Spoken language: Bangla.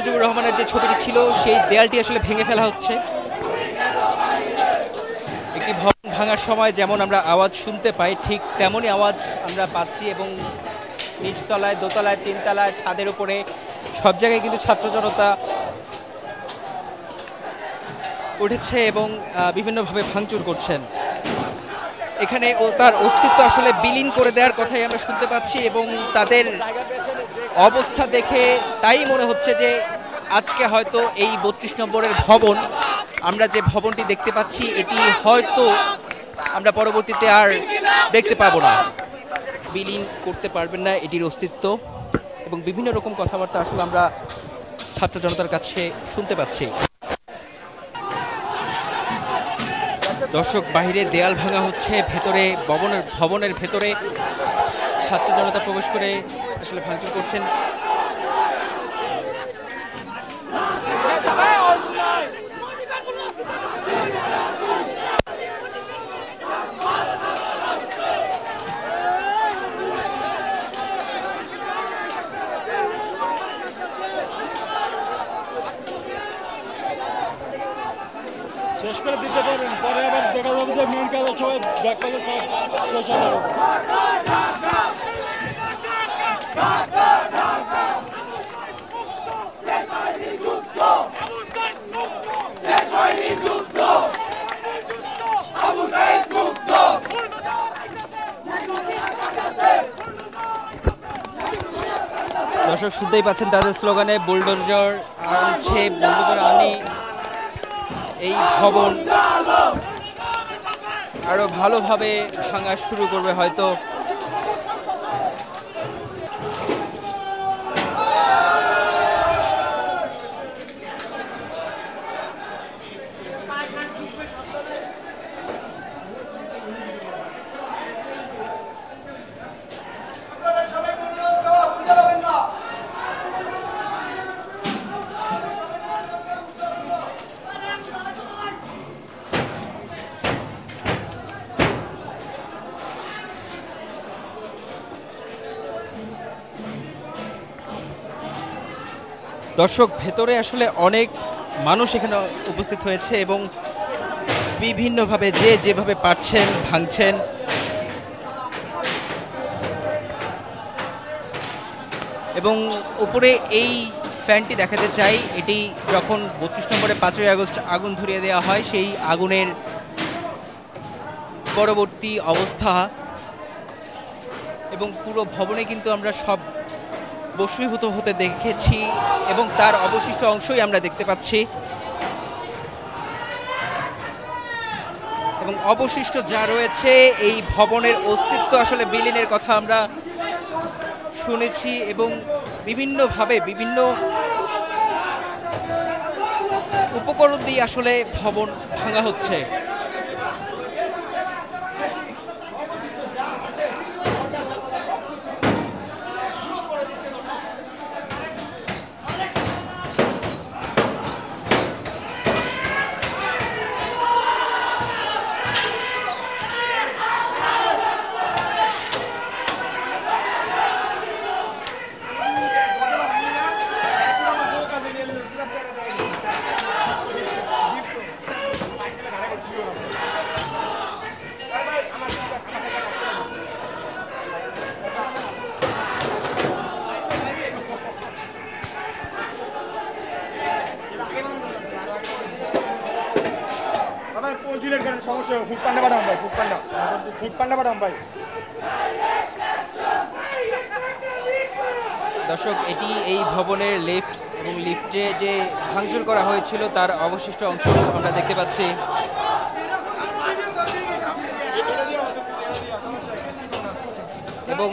মুজিবুর রহমানের যে ছবিটি ছিল সেই দেয়ালটি আসলে ভেঙে ফেলা হচ্ছে। একটি ভবন ভাঙার সময় যেমন আমরা আওয়াজ শুনতে পাই ঠিক তেমনই আওয়াজ আমরা পাচ্ছি, এবং নিচতলায়, দোতলায়, তিনতলায়, ছাদের উপরে সব জায়গায় কিন্তু ছাত্র জনতা উঠেছে এবং বিভিন্নভাবে ভাঙচুর করছেন। এখানে তার অস্তিত্ব আসলে বিলীন করে দেওয়ার কথাই আমরা শুনতে পাচ্ছি, এবং তাদের অবস্থা দেখে তাই মনে হচ্ছে যে আজকে হয়তো এই ৩২ নম্বরের ভবন, আমরা যে ভবনটি দেখতে পাচ্ছি, এটি হয়তো আমরা পরবর্তীতে আর দেখতে পাবো না। বিলীন করতে পারবেন না এটির অস্তিত্ব, এবং বিভিন্ন রকম কথাবার্তা আসলে আমরা ছাত্র জনতার কাছে শুনতে পাচ্ছি। দর্শক, বাহিরে দেয়াল ভাঙা হচ্ছে, ভেতরে ভবনের ভেতরে ছাত্র জনতা প্রবেশ করে আসলে ভাঙচুর করছেন। শেষ করে দিতে পারবেন, পরে আবার দেখা যাবে যে মেন কাজ সবাই ব্যাক কাজে সব শেষ হয়ে যাবে। দর্শক শুনতেই পাচ্ছেন তাদের স্লোগানে বুলডোজার আনছে, বুলডোজার আনি এই ভবন আরো ভালোভাবে ভাঙা শুরু করবে হয়তো। দর্শক, ভেতরে আসলে অনেক মানুষ এখানে উপস্থিত হয়েছে এবং বিভিন্নভাবে যে যেভাবে পারছেন ভাঙছেন। এবং উপরে এই ফ্যানটি দেখাতে চাই, এটি যখন ৩২ নম্বরে ৫ই আগস্ট আগুন ধরিয়ে দেওয়া হয় সেই আগুনের পরবর্তী অবস্থা, এবং পুরো ভবনে কিন্তু আমরা সব বস্মীভূত হতে দেখেছি এবং তার অবশিষ্ট অংশই আমরা দেখতে পাচ্ছি। এবং অবশিষ্ট যা রয়েছে এই ভবনের অস্তিত্ব আসলে বিলীনের কথা আমরা শুনেছি, এবং বিভিন্নভাবে বিভিন্ন উপকরণ দিয়ে আসলে ভবন ভাঙা হচ্ছে। সমস্যা ফুড পান্ডা পাঠাম ভাই, ফুড পান্ডা পাঠাম ভাই। দর্শক, এটি এই ভবনের লিফট, এবং লিফটে যে ভাঙচুর করা হয়েছিল তার অবশিষ্ট অংশ আমরা দেখতে পাচ্ছি। এবং